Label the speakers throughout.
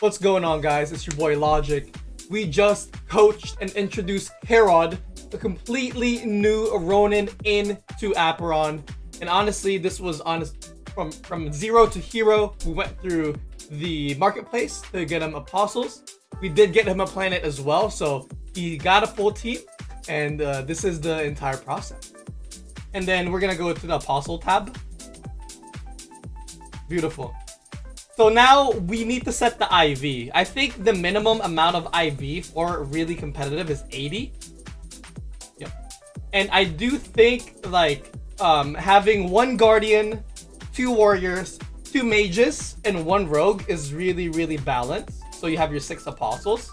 Speaker 1: What's going on, guys? It's your boy Logic. We just coached and introduced xKerod, a completely new Ronin into Apeiron. And honestly, this was from zero to hero. We went through the marketplace to get him apostles. We did get him a planet as well, so he got a full team, and this is the entire process. And then we're gonna go to the apostle tab. Beautiful. So now we need to set the IV. I think the minimum amount of IV for really competitive is 80. Yep. And I do think like having one guardian, 2 warriors, 2 mages, and 1 rogue is really balanced. So you have your 6 apostles.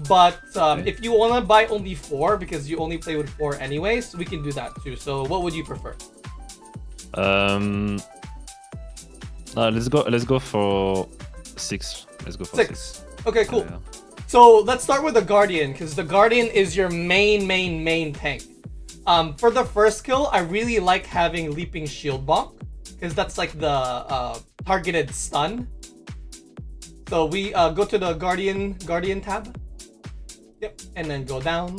Speaker 1: But if you want to buy only 4 because you only play with 4 anyways, we can do that too. So what would you prefer?
Speaker 2: Let's go for 6. Let's go for 6.
Speaker 1: Okay, cool. Yeah. So let's start with the Guardian, because the Guardian is your main tank. For the first kill, I really like having Leaping Shield Bonk, because that's like the targeted stun. So we go to the Guardian tab. Yep, and then go down.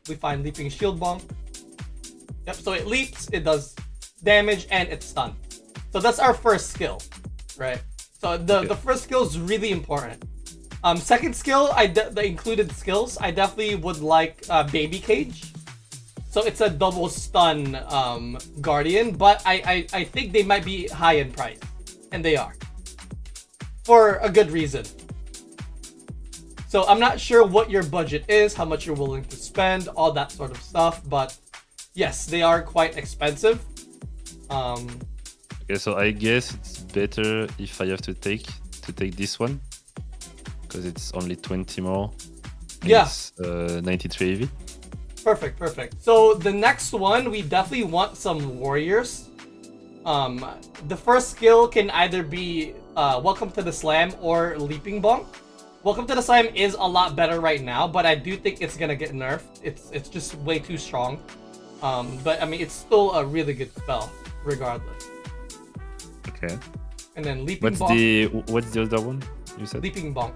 Speaker 1: We find Leaping Shield Bonk. Yep, so it leaps, it does damage, and it's stunned. So that's our first skill, right? So the first skill is really important. Second skill, the included skills, I definitely would like Baby Cage. So it's a double stun Guardian, but I think they might be high in price, and they are, for a good reason. So I'm not sure what your budget is, how much you're willing to spend, all that sort of stuff, but yes, they are quite expensive.
Speaker 2: Okay, so I guess it's better if I have to take this one, because it's only 20 more.
Speaker 1: Yeah.
Speaker 2: It's 93 AV.
Speaker 1: Perfect. So the next one, we definitely want some warriors. The first skill can either be Welcome to the Slam or Leaping Bonk. Welcome to the Slam is a lot better right now, but I do think it's gonna get nerfed. It's just way too strong. But I mean, it's still a really good spell, regardless.
Speaker 2: Okay.
Speaker 1: And then Leaping Bonk.
Speaker 2: What's the other one you said?
Speaker 1: Leaping Bonk.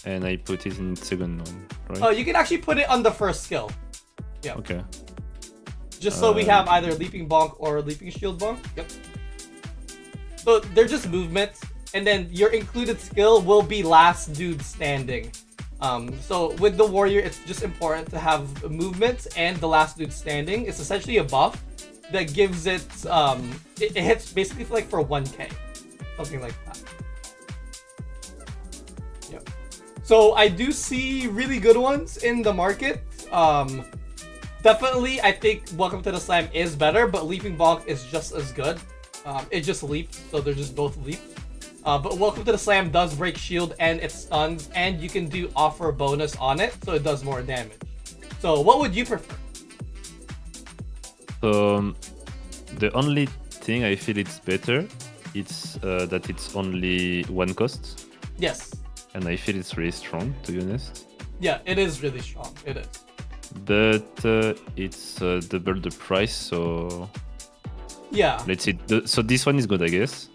Speaker 2: And I put it in second one, right?
Speaker 1: You can actually put it on the first skill. Yeah.
Speaker 2: Okay.
Speaker 1: Just so we have either Leaping Bonk or Leaping Shield Bonk. Yep. So they're just movements, and then your included skill will be Last Dude Standing. So with the warrior, it's just important to have movements and the Last Dude Standing. It's essentially a buff that gives it it hits basically for 1k, something like that. Yep. So I do see really good ones in the market. Definitely, I think Welcome to the Slam is better, but Leaping Bonk is just as good. It just leaps, so they're just both leaps. But Welcome to the Slam does break shield and it stuns, and you can do offer bonus on it, so it does more damage. So what would you prefer?
Speaker 2: So the only thing I feel it's better, it's that it's only 1 cost.
Speaker 1: Yes.
Speaker 2: And I feel it's really strong, to be honest.
Speaker 1: Yeah, it is really strong. It is.
Speaker 2: But it's double the price, so
Speaker 1: yeah.
Speaker 2: Let's see. So this one is good, I guess.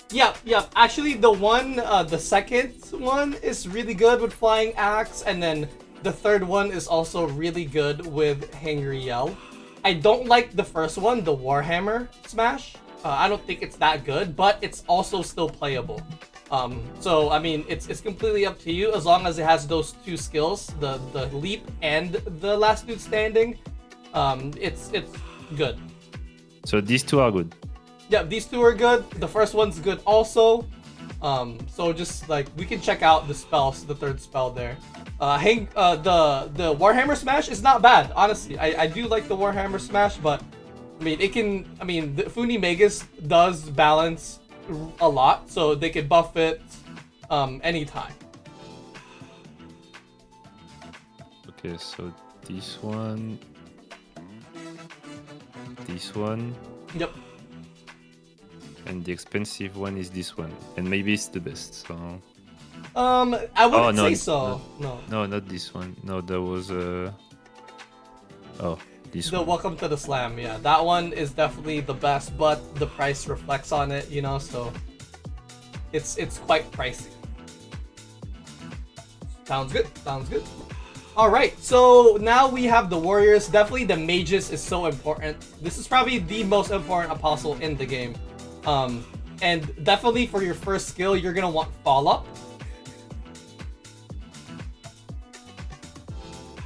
Speaker 1: Yeah. Actually, the second one is really good with Flying Axe, and then the third one is also really good with Hangry Yell. I don't like the first one, the Warhammer Smash. I don't think it's that good, but it's also still playable. So I mean, it's completely up to you, as long as it has those 2 skills, the leap and the Last Dude Standing. It's good.
Speaker 2: So these 2 are good.
Speaker 1: Yeah, these 2 are good. The first one's good also. So just like we can check out the spells, the third spell there. The Warhammer Smash is not bad, honestly. I do like the Warhammer Smash, but I mean the Funi Magus does balance a lot, so they could buff it anytime.
Speaker 2: Okay, so this one.
Speaker 1: Yep.
Speaker 2: And the expensive one is this one, and maybe it's the best. So.
Speaker 1: I wouldn't say so.
Speaker 2: No, not this one. No, there was this
Speaker 1: the
Speaker 2: one.
Speaker 1: Welcome to the Slam. Yeah, that one is definitely the best, but the price reflects on it, so it's quite pricey. Sounds good. Sounds good. All right, so now we have the warriors. Definitely the mages is so important. This is probably the most important apostle in the game. And definitely for your first skill, you're gonna want fall up.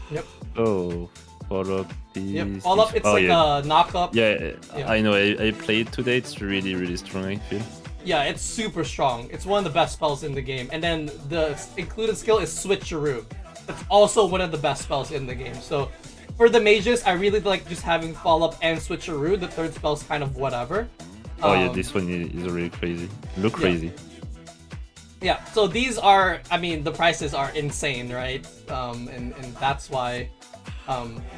Speaker 1: Yep.
Speaker 2: Oh, follow up is...
Speaker 1: Yep. Fall up. It's like a knock up.
Speaker 2: Yeah, I know. I played today. It's really, really strong, I feel.
Speaker 1: Yeah, it's super strong. It's one of the best spells in the game. And then the included skill is switcheroo. It's also one of the best spells in the game. So for the mages, I really like just having fall up and switcheroo. The third spell's kind of whatever.
Speaker 2: Oh yeah, this one is really crazy. Look crazy.
Speaker 1: Yeah, so these are, I mean, the prices are insane, right? And that's why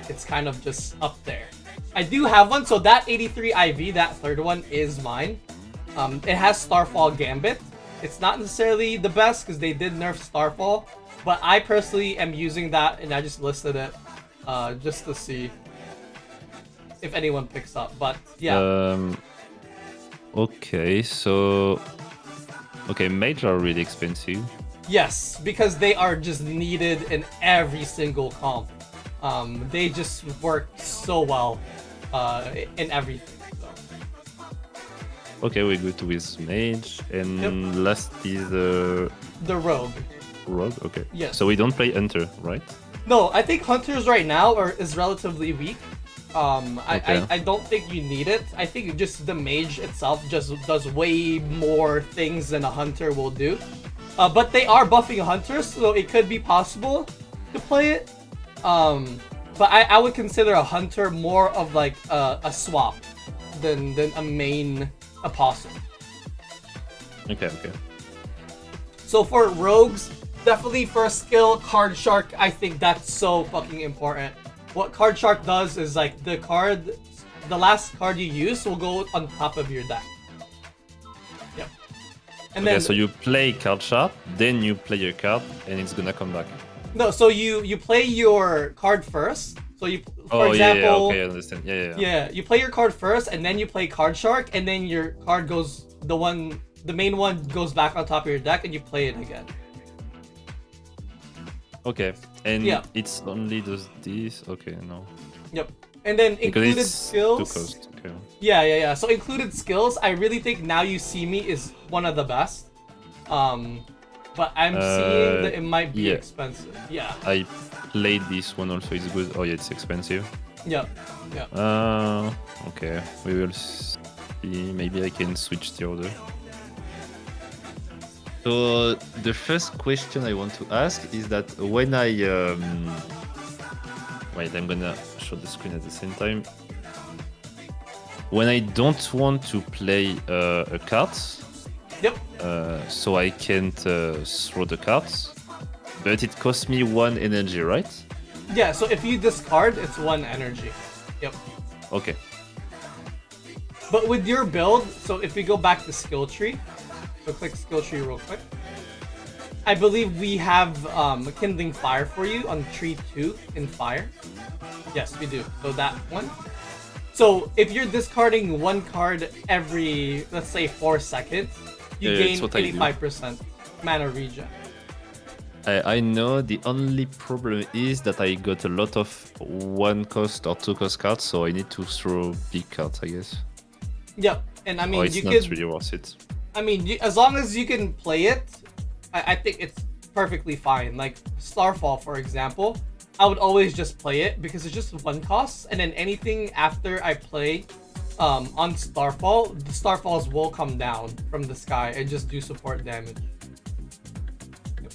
Speaker 1: it's kind of just up there. I do have one, so that 83 IV, that third one is mine. It has Starfall Gambit. It's not necessarily the best because they did nerf Starfall, but I personally am using that and I just listed it just to see if anyone picks up. But yeah.
Speaker 2: Okay, so... Okay, mage are really expensive.
Speaker 1: Yes, because they are just needed in every single comp. They just work so well in everything. So.
Speaker 2: Okay, we're good with mage, and last is the
Speaker 1: rogue.
Speaker 2: Rogue, okay.
Speaker 1: Yes.
Speaker 2: So we don't play hunter, right?
Speaker 1: No, I think hunters right now is relatively weak.
Speaker 2: Okay.
Speaker 1: I don't think you need it. I think just the mage itself just does way more things than a hunter will do. But they are buffing hunters, so it could be possible to play it. But I would consider a hunter more of like a swap than a main apostle.
Speaker 2: Okay.
Speaker 1: So for rogues, definitely first skill, Card Shark. I think that's so fucking important. What Card Shark does is like the last card you use will go on top of your deck. Yep. And then
Speaker 2: so you play Card Shark, then you play your card, and it's gonna come back.
Speaker 1: No, so you play your card first. So you, for example,
Speaker 2: okay, I understand.
Speaker 1: Yeah, you play your card first, and then you play Card Shark, and then your card goes the main one goes back on top of your deck, and you play it again.
Speaker 2: Okay, and
Speaker 1: yeah.
Speaker 2: It's only does this. Okay, no.
Speaker 1: Yep, and then included skills.
Speaker 2: Two cost. Okay.
Speaker 1: Yeah. So included skills, I really think Now You See Me is one of the best. But I'm seeing that it might be expensive. Yeah.
Speaker 2: I played this one also. It's good. Oh yeah, it's expensive.
Speaker 1: Yep.
Speaker 2: Okay. We will see. Maybe I can switch the order. So the first question I want to ask is that when I wait, I'm gonna show the screen at the same time. When I don't want to play a card,
Speaker 1: yep.
Speaker 2: So I can't throw the cards, but it costs me 1 energy, right?
Speaker 1: Yeah. So if you discard, it's 1 energy. Yep.
Speaker 2: Okay.
Speaker 1: But with your build, so if we go back to skill tree. So click skill tree real quick. I believe we have Kindling Fire for you on tree 2 in fire. Yes, we do. So that one. So if you're discarding 1 card every, let's say, 4 seconds, you gain 85% mana regen.
Speaker 2: I know the only problem is that I got a lot of 1 cost or 2 cost cards, so I need to throw big cards, I guess.
Speaker 1: Yep, and I mean,
Speaker 2: it's not really worth it.
Speaker 1: I mean, as long as you can play it, I think it's perfectly fine. Like Starfall, for example, I would always just play it because it's just 1 cost, and then anything after I play on Starfall, the Starfalls will come down from the sky and just do support damage. Yep.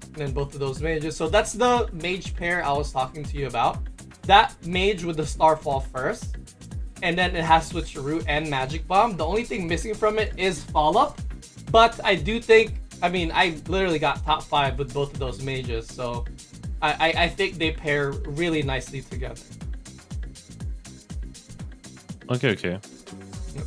Speaker 1: And then both of those mages. So that's the mage pair I was talking to you about. That mage with the Starfall first. And then it has Switcheroo and Magic Bomb. The only thing missing from it is Fall Up. But I do think, I mean, I literally got top 5 with both of those mages. So I think they pair really nicely together.
Speaker 2: Okay.
Speaker 1: Yep.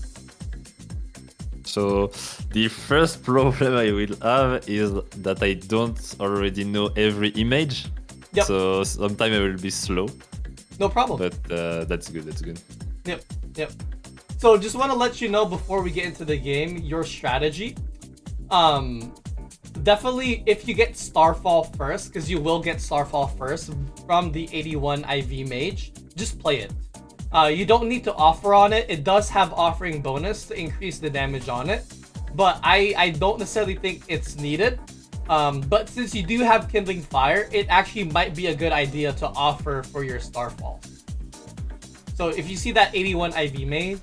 Speaker 2: So the first problem I will have is that I don't already know every image.
Speaker 1: Yep.
Speaker 2: So sometimes I will be slow.
Speaker 1: No problem.
Speaker 2: But that's good.
Speaker 1: Yep. So just want to let you know before we get into the game, your strategy. definitely if you get Starfall first, because you will get Starfall first from the 81 IV Mage, just play it. You don't need to offer on it. It does have offering bonus to increase the damage on it, but I don't necessarily think it's needed. But since you do have Kindling Fire, it actually might be a good idea to offer for your Starfall. So if you see that 81 IV Mage,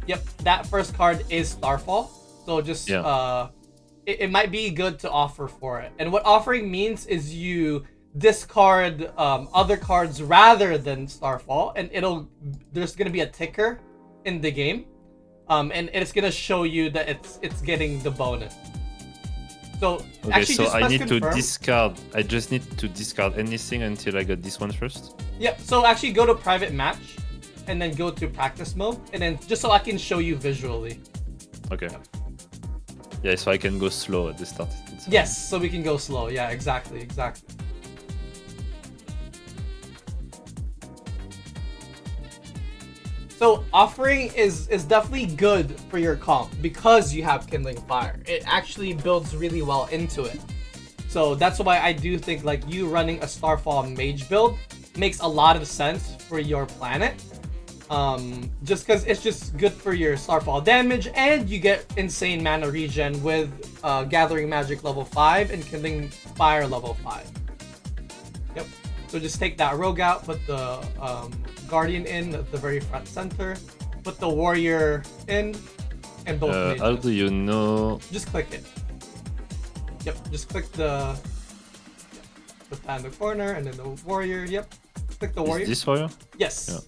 Speaker 1: yep, that first card is Starfall. So just it might be good to offer for it. And what offering means is you discard other cards rather than Starfall, and there's gonna be a ticker in the game, and it's gonna show you that it's getting the bonus. So
Speaker 2: okay,
Speaker 1: actually,
Speaker 2: so
Speaker 1: just
Speaker 2: I need
Speaker 1: confirm.
Speaker 2: to discard. I just need to discard anything until I got this one first.
Speaker 1: Yep. So actually, go to private match, and then go to practice mode, and then just so I can show you visually.
Speaker 2: Okay. Yeah, so I can go slow at the start.
Speaker 1: Yes, so we can go slow. Yeah, exactly. So offering is definitely good for your comp because you have Kindling Fire. It actually builds really well into it. So that's why I do think like you running a Starfall Mage build makes a lot of sense for your planet. Just because it's just good for your Starfall damage, and you get insane mana regen with Gathering Magic level 5 and Kindling Fire level 5. Yep. So just take that rogue out, put the Guardian in at the very front center, put the Warrior in, and both mages.
Speaker 2: How do you know?
Speaker 1: Just click it. Yep, just click the Panda corner and then the Warrior. Yep, click the Warrior.
Speaker 2: Is this Warrior?
Speaker 1: Yes.
Speaker 2: Yeah.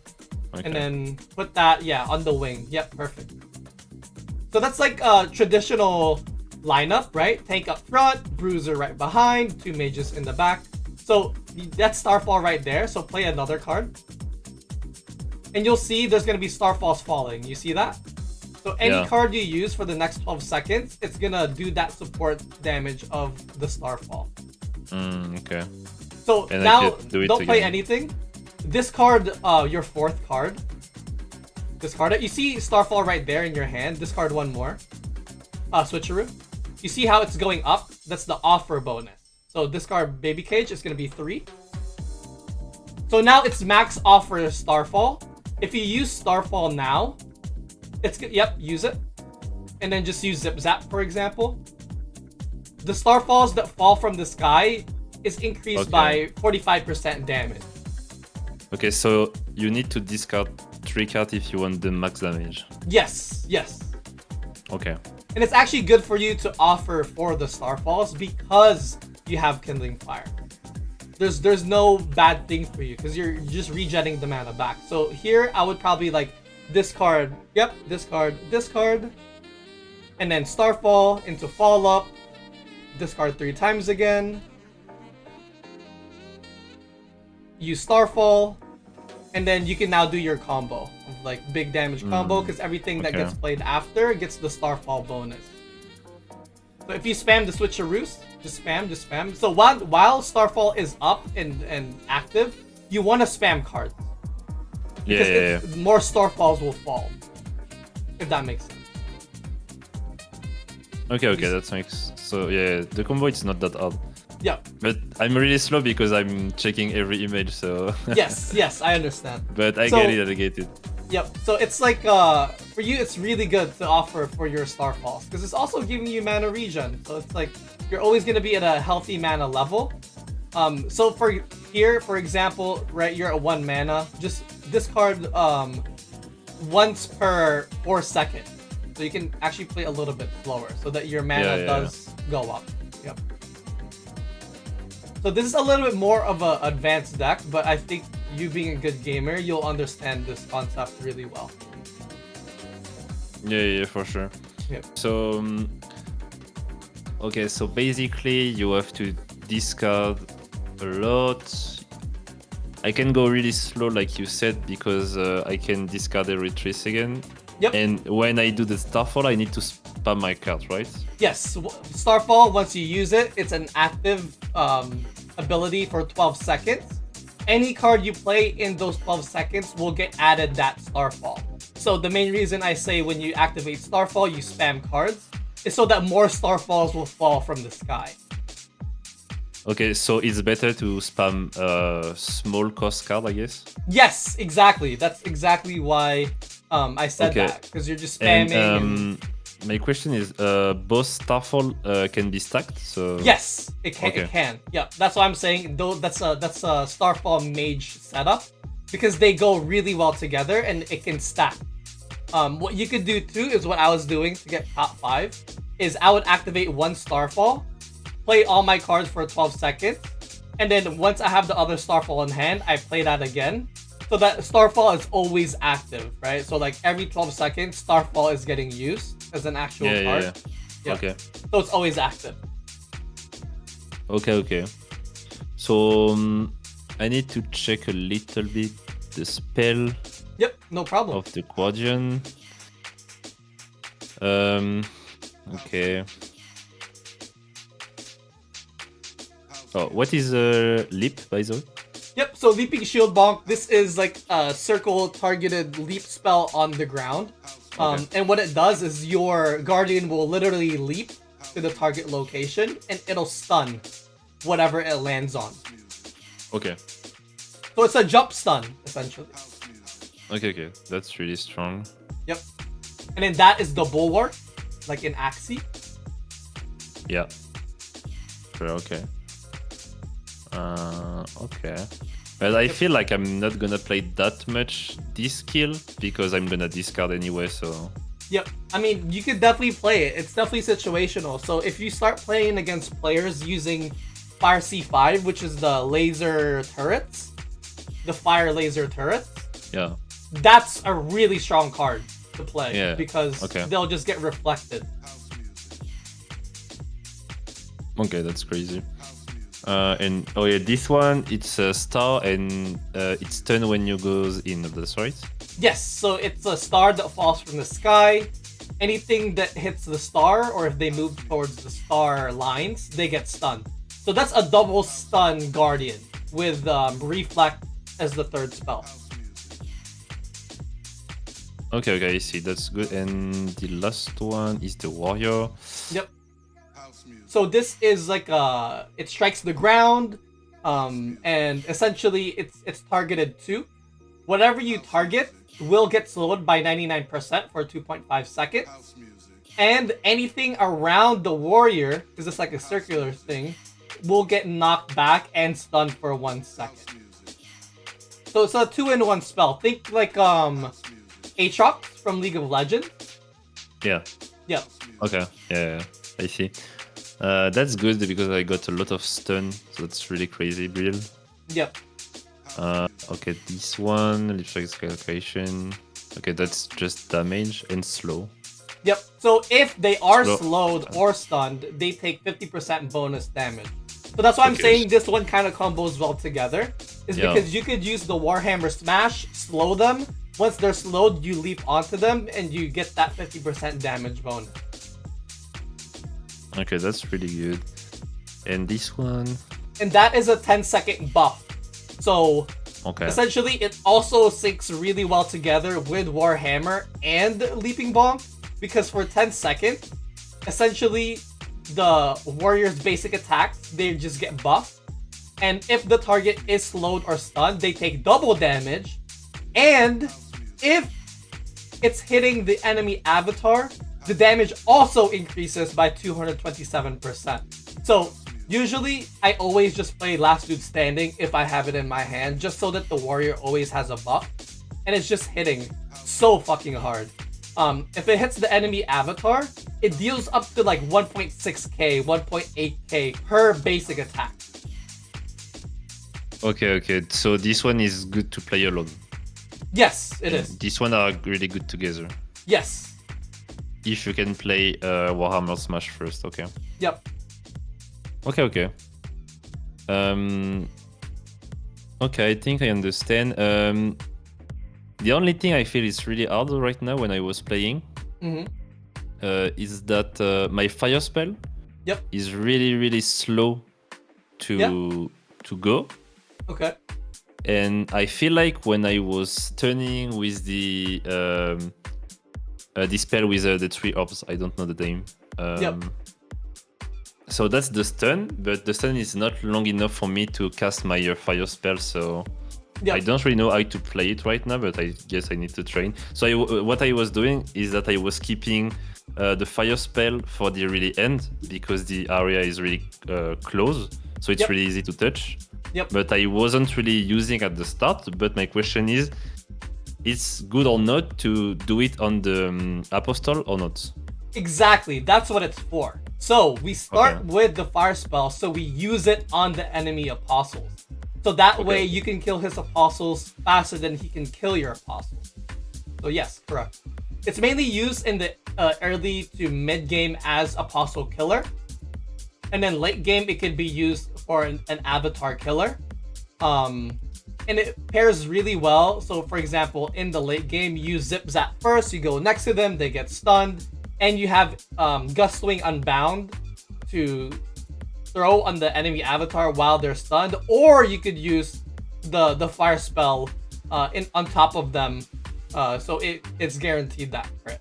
Speaker 2: Okay.
Speaker 1: And then put that, on the wing. Yep, perfect. So that's like a traditional lineup, right? Tank up front, Bruiser right behind, 2 mages in the back. So that's Starfall right there. So play another card. And you'll see there's going to be Starfalls falling. You see that? So any card you use for the next 12 seconds, it's going to do that support damage of the Starfall.
Speaker 2: Okay.
Speaker 1: So
Speaker 2: and
Speaker 1: now,
Speaker 2: don't
Speaker 1: play anything. Discard your 4th card. Discard it. You see Starfall right there in your hand. Discard one more. Switcheroo. You see how it's going up? That's the offer bonus. So discard Baby Cage. It's going to be 3. So now it's max offer Starfall. If you use Starfall now, use it. And then just use Zip Zap, for example. The Starfalls that fall from the sky is increased by 45% damage.
Speaker 2: Okay, so you need to discard 3 cards if you want the max damage.
Speaker 1: Yes.
Speaker 2: Okay.
Speaker 1: And it's actually good for you to offer for the Starfalls because you have Kindling Fire. There's no bad thing for you because you're just regenerating the mana back. So here I would probably like discard, discard, and then Starfall into Fall Up, discard 3 times again, use Starfall, and then you can now do your combo of like big damage combo because everything that gets played after gets the Starfall bonus. So if you spam the Switcheroos, just spam. So while Starfall is up and active, you want to spam cards. Because more Starfalls will fall. If that makes sense.
Speaker 2: Okay, that makes so the combo is not that hard.
Speaker 1: Yeah.
Speaker 2: But I'm really slow because I'm checking every image, so
Speaker 1: yes, I understand.
Speaker 2: But I get it.
Speaker 1: Yep. So it's like for you it's really good to offer for your Starfalls because it's also giving you mana regen. So it's like you're always gonna be at a healthy mana level. So for here, for example, right, you're at 1 mana, just discard once per 4 seconds. So you can actually play a little bit slower so that your mana does go up. Yep. So this is a little bit more of an advanced deck, but I think you being a good gamer, you'll understand this concept really well.
Speaker 2: Yeah, for sure.
Speaker 1: Yep.
Speaker 2: So, okay, so basically you have to discard a lot. I can go really slow, like you said, because I can discard every 3 seconds.
Speaker 1: Yep.
Speaker 2: And when I do the Starfall, I need to spam my card, right?
Speaker 1: Yes. Starfall, once you use it, it's an active ability for 12 seconds. Any card you play in those 12 seconds will get added that Starfall. So the main reason I say when you activate Starfall, you spam cards is so that more starfalls will fall from the sky.
Speaker 2: Okay, so it's better to spam small cost card, I guess.
Speaker 1: Yes, exactly. That's exactly why I said
Speaker 2: Okay.
Speaker 1: that, because you're just spamming.
Speaker 2: And my question is, both starfall can be stacked. So
Speaker 1: Yes, it can.
Speaker 2: Okay.
Speaker 1: It can. Yeah, that's what I'm saying. Though that's a starfall mage setup, because they go really well together and it can stack. What you could do too is what I was doing to get top 5 is I would activate one starfall, play all my cards for 12 seconds, and then once I have the other starfall in hand, I play that again. So that starfall is always active, right? So like every 12 seconds, starfall is getting used as an actual card.
Speaker 2: Yeah. Okay.
Speaker 1: So it's always active.
Speaker 2: Okay. So I need to check a little bit the spell
Speaker 1: Yep, no problem.
Speaker 2: of the Guardian. Okay. Oh, what is leap, by the way?
Speaker 1: Yep, so Leaping Shield Bonk, this is like a circle targeted leap spell on the ground. And what it does is your Guardian will literally leap to the target location and it'll stun whatever it lands on.
Speaker 2: Okay.
Speaker 1: So it's a jump stun, essentially.
Speaker 2: Okay. That's really strong.
Speaker 1: Yep. And then that is the Bulwark, like in Axie.
Speaker 2: Yeah. Sure, okay. Okay. But I feel like I'm not gonna play that much this skill because I'm gonna discard anyway, so...
Speaker 1: Yep. I mean, you could definitely play it. It's definitely situational. So if you start playing against players using Fire C5, which is the laser turrets, the fire laser turrets,
Speaker 2: Yeah.
Speaker 1: that's a really strong card to play.
Speaker 2: Yeah,
Speaker 1: Because
Speaker 2: okay.
Speaker 1: they'll just get reflected.
Speaker 2: Okay, that's crazy. And oh yeah, this one, it's a star and it's turn when you goes in, that's right?
Speaker 1: Yes, so it's a star that falls from the sky. Anything that hits the star, or if they move towards the star lines, they get stunned. So that's a double stun Guardian with Reflect as the third spell.
Speaker 2: Okay, I see, that's good. And the last one is the Warrior.
Speaker 1: Yep. So this is like it strikes the ground, and essentially it's targeted to. Whatever you target will get slowed by 99% for 2.5 seconds. And anything around the warrior, because it's like a circular thing, will get knocked back and stunned for 1 second. So it's a 2-in-1 spell. Think like Aatrox from League of Legends.
Speaker 2: Yeah.
Speaker 1: Yep.
Speaker 2: Okay, yeah, I see. That's good because I got a lot of stun, so that's really crazy build.
Speaker 1: Yep.
Speaker 2: Okay, this one, lip calculation. Okay, that's just damage and slow.
Speaker 1: Yep. So if they are
Speaker 2: Slow.
Speaker 1: slowed or stunned, they take 50% bonus damage. So that's why I'm
Speaker 2: Okay.
Speaker 1: saying this one kind of combos well together. Is
Speaker 2: Yeah.
Speaker 1: because you could use the Warhammer Smash, slow them. Once they're slowed, you leap onto them and you get that 50% damage bonus.
Speaker 2: Okay, that's really good. And this one,
Speaker 1: And that is a 10-second buff. So
Speaker 2: okay.
Speaker 1: essentially, it also syncs really well together with Warhammer and Leaping Bonk, because for 10 seconds, essentially, the warrior's basic attacks, they just get buffed. And if the target is slowed or stunned, they take double damage. And if it's hitting the enemy avatar, the damage also increases by 227%. So usually, I always just play Last Dude Standing if I have it in my hand, just so that the warrior always has a buff. And it's just hitting so fucking hard. If it hits the enemy avatar, it deals up to like 1.6k, 1.8k per basic attack.
Speaker 2: Okay. So this one is good to play alone.
Speaker 1: Yes, it is.
Speaker 2: This one are really good together.
Speaker 1: Yes.
Speaker 2: If you can play Warhammer Smash first, okay.
Speaker 1: Yep.
Speaker 2: Okay. Okay, I think I understand. The only thing I feel is really hard right now when I was playing is that my fire spell is really slow to go.
Speaker 1: Okay.
Speaker 2: And I feel like when I was turning with the spell with the three orbs, I don't know the name.
Speaker 1: Yep.
Speaker 2: So that's the stun, but the stun is not long enough for me to cast my fire spell, so
Speaker 1: Yep.
Speaker 2: I don't really know how to play it right now, but I guess I need to train. So what I was doing is that I was keeping the fire spell for the really end, because the area is really close, so it's
Speaker 1: Yep.
Speaker 2: really easy to touch.
Speaker 1: Yep.
Speaker 2: But I wasn't really using at the start. But my question is, it's good or not to do it on the Apostle or not?
Speaker 1: Exactly, that's what it's for. So we start
Speaker 2: Okay.
Speaker 1: with the fire spell, so we use it on the enemy apostles. So that
Speaker 2: Okay.
Speaker 1: way you can kill his apostles faster than he can kill your apostles. So yes, correct. It's mainly used in the early to mid game as apostle killer, and then late game it can be used for an avatar killer. And it pairs really well. So for example, in the late game, you zip zap first, you go next to them, they get stunned, and you have Gust Swing Unbound to throw on the enemy avatar while they're stunned, or you could use the fire spell on top of them, so it's guaranteed that crit.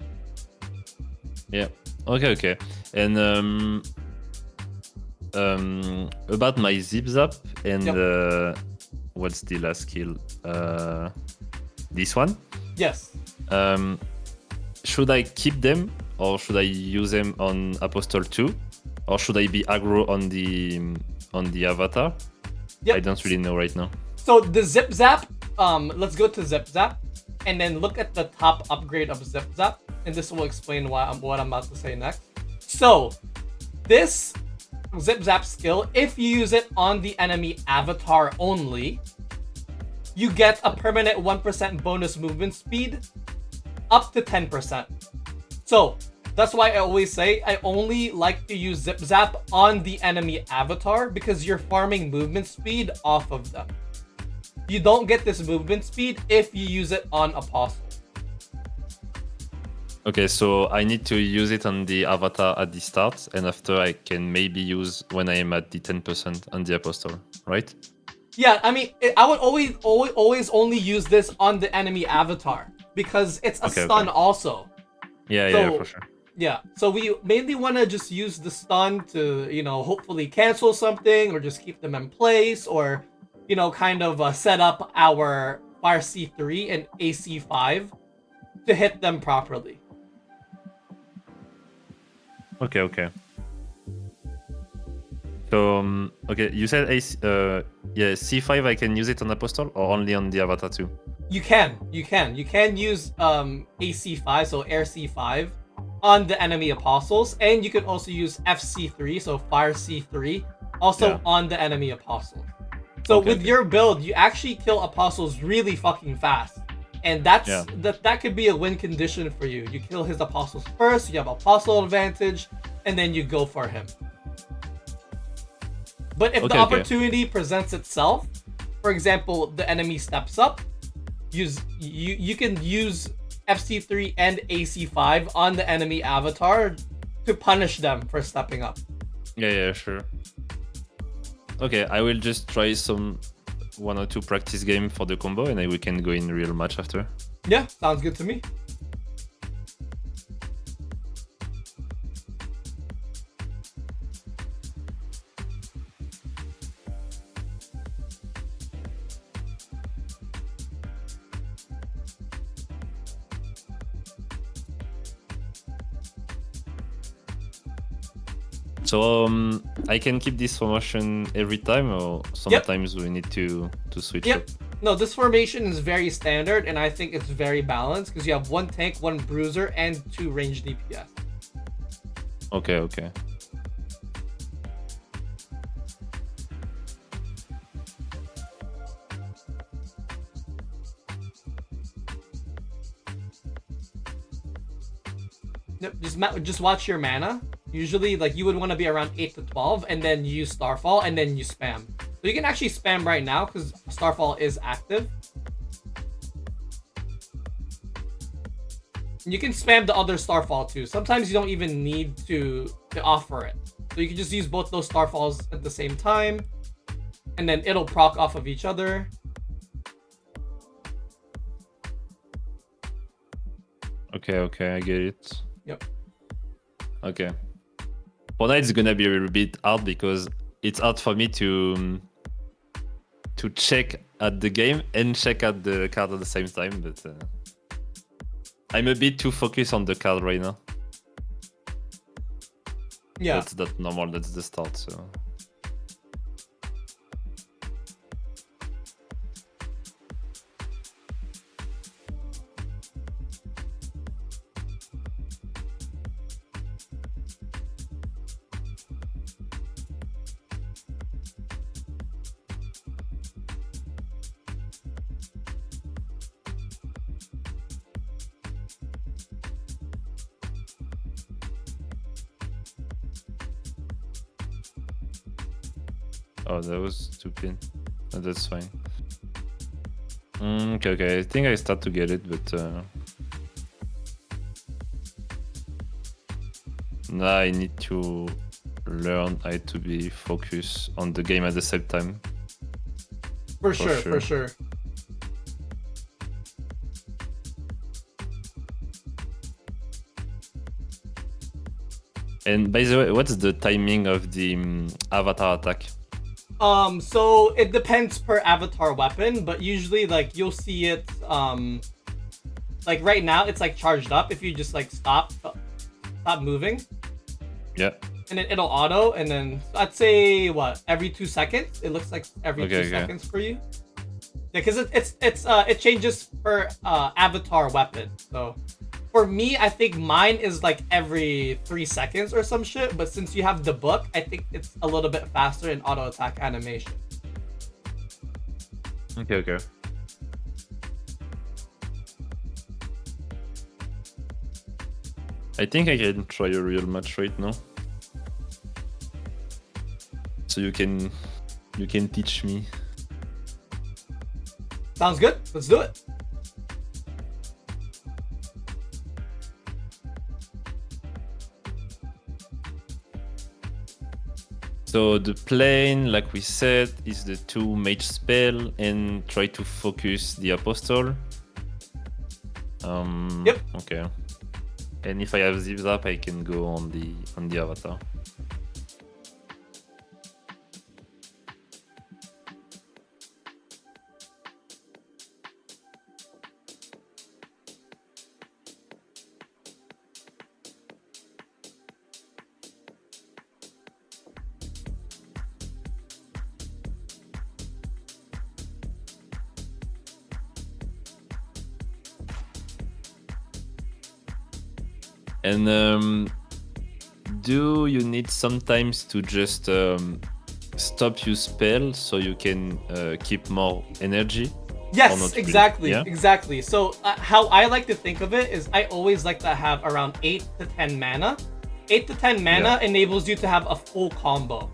Speaker 2: Yeah. Okay. And about my zip zap and
Speaker 1: Yep.
Speaker 2: What's the last skill? This one.
Speaker 1: Yes.
Speaker 2: Should I keep them or should I use them on Apostle 2? Or should I be aggro on the avatar?
Speaker 1: Yep.
Speaker 2: I don't really know right now.
Speaker 1: So the zip zap, let's go to zip zap, and then look at the top upgrade of zip zap, and this will explain what I'm about to say next. So this zip zap skill, if you use it on the enemy avatar only, you get a permanent 1% bonus movement speed up to 10%. So that's why I always say I only like to use zip zap on the enemy avatar, because you're farming movement speed off of them. You don't get this movement speed if you use it on apostle.
Speaker 2: Okay, so I need to use it on the avatar at the start, and after I can maybe use when I am at the 10% on the apostle, right?
Speaker 1: Yeah, I mean, I would always only use this on the enemy avatar, because it's a stun also.
Speaker 2: Yeah, for sure.
Speaker 1: Yeah, so we mainly want to just use the stun to, hopefully cancel something, or just keep them in place, or, kind of set up our Fire C3 and AC5 to hit them properly.
Speaker 2: Okay. So, okay, you said C5 I can use it on Apostle or only on the avatar too?
Speaker 1: You can use AC5, so Air C5, on the enemy apostles, and you can also use FC3, so Fire C3, also on the enemy apostles. So with your build, you actually kill apostles really fucking fast, and that could be a win condition for you. You kill his apostles first, you have apostle advantage, and then you go for him. But if the opportunity presents itself, for example, the enemy steps up, you can use FC3 and AC5 on the enemy avatar to punish them for stepping up.
Speaker 2: Yeah, sure. Okay, I will just try some 1 or 2 practice game for the combo, and then we can go in real match after.
Speaker 1: Yeah, sounds good to me.
Speaker 2: So I can keep this formation every time, or sometimes we need to switch up?
Speaker 1: No, this formation is very standard, and I think it's very balanced because you have 1 tank, 1 bruiser, and 2 range DPS.
Speaker 2: Okay.
Speaker 1: Just watch your mana. Usually, you would want to be around 8 to 12, and then you use Starfall, and then you spam. So you can actually spam right now because Starfall is active. And you can spam the other Starfall too. Sometimes you don't even need to offer it. So you can just use both those Starfalls at the same time, and then it'll proc off of each other.
Speaker 2: Okay, I get it.
Speaker 1: Yep.
Speaker 2: Okay. For now, it's gonna be a little bit hard because it's hard for me to check at the game and check at the card at the same time. But I'm a bit too focused on the card right now.
Speaker 1: Yeah.
Speaker 2: That's not normal. That's the start. So. Oh, that was stupid. Oh, that's fine. Okay. I think I start to get it, but now I need to learn how to be focused on the game at the same time.
Speaker 1: For sure.
Speaker 2: And by the way, what's the timing of the avatar attack?
Speaker 1: So it depends per avatar weapon, but usually like you'll see it like right now it's like charged up if you just like stop moving.
Speaker 2: Yeah.
Speaker 1: And then it'll auto, and then I'd say what, every 2 seconds? It looks like every 2 seconds for you. Yeah, because it changes per avatar weapon. So for me, I think mine is like every 3 seconds or some shit. But since you have the book, I think it's a little bit faster in auto attack animation.
Speaker 2: Okay. I think I can try a real match right now. So you can teach me.
Speaker 1: Sounds good. Let's do it.
Speaker 2: So the plane, like we said, is the 2 mage spell and try to focus the apostle.
Speaker 1: Yep.
Speaker 2: Okay. And if I have zip zap, I can go on the avatar. And do you need sometimes to just stop your spell so you can keep more energy?
Speaker 1: Yes, exactly,
Speaker 2: really? Yeah?
Speaker 1: exactly. So how I like to think of it is I always like to have around 8 to 10 mana. 8 to 10 mana enables you to have a full combo.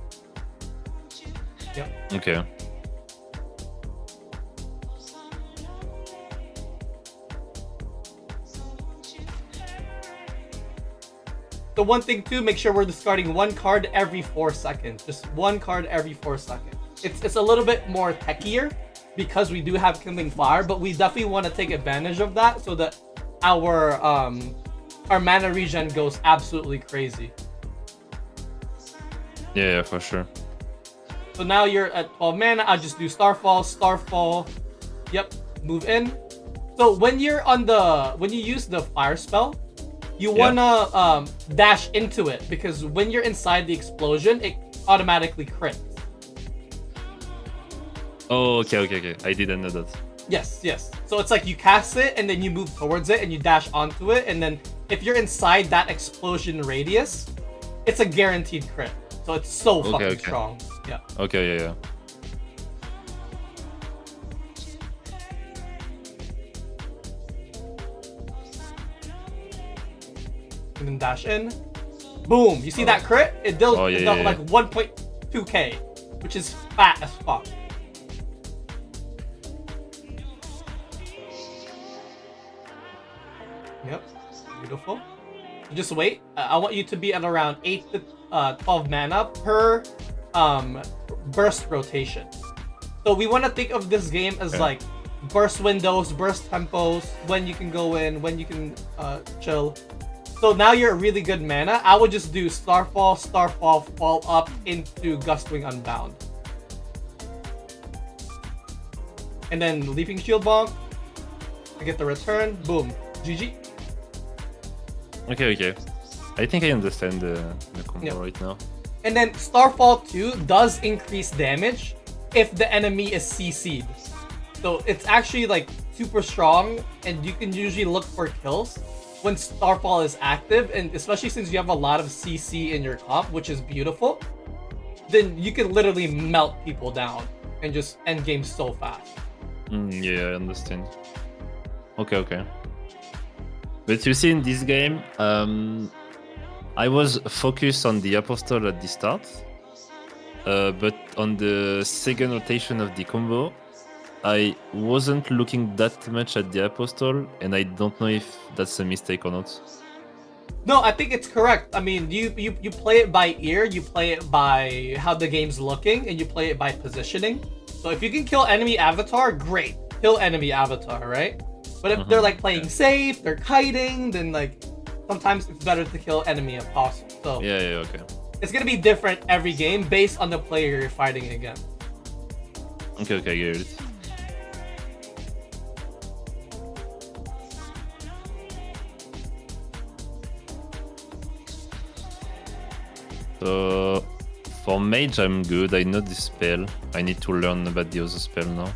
Speaker 1: Yep.
Speaker 2: Okay.
Speaker 1: The one thing too, make sure we're discarding 1 card every 4 seconds. Just 1 card every 4 seconds. It's a little bit more techier because we do have Kindling Fire, but we definitely want to take advantage of that so that our mana regen goes absolutely crazy.
Speaker 2: Yeah, for sure.
Speaker 1: So now you're at 12 mana. I'll just do Starfall. Yep, move in. So when you use the fire spell, you wanna dash into it because when you're inside the explosion, it automatically crits.
Speaker 2: Oh, okay. I didn't know that.
Speaker 1: Yes. So it's like you cast it and then you move towards it and you dash onto it, and then if you're inside that explosion radius, it's a guaranteed crit. So it's so fucking strong. Yeah.
Speaker 2: Okay, yeah.
Speaker 1: And then dash in. Boom! You see that crit? It dealt like 1.2k, which is fat as fuck. Yep, beautiful. You just wait. I want you to be at around 8 to 12 mana per burst rotation. So we want to think of this game as like burst windows, burst tempos, when you can go in, when you can chill. So now you're a really good mana. I would just do Starfall, Starfall, Fall Up into Gustwing Unbound. And then Leaping Shield Bonk to get the return. Boom. GG.
Speaker 2: Okay. I think I understand the combo
Speaker 1: Yep.
Speaker 2: right now.
Speaker 1: And then Starfall 2 does increase damage if the enemy is CC'd. So it's actually like super strong, and you can usually look for kills when Starfall is active, and especially since you have a lot of CC in your comp, which is beautiful, then you can literally melt people down and just end game so fast.
Speaker 2: Yeah, I understand. Okay. But you see, in this game, I was focused on the Apostle at the start, but on the second rotation of the combo, I wasn't looking that much at the Apostle, and I don't know if that's a mistake or not.
Speaker 1: No, I think it's correct. I mean, you play it by ear, you play it by how the game's looking, and you play it by positioning. So if you can kill enemy avatar, great. Kill enemy avatar, right? But if they're like playing safe, they're kiting, then like sometimes it's better to kill enemy apostle. So
Speaker 2: Yeah, okay.
Speaker 1: it's gonna be different every game based on the player you're fighting against.
Speaker 2: Okay, I get it. So for mage, I'm good. I know this spell. I need to learn about the other spell now.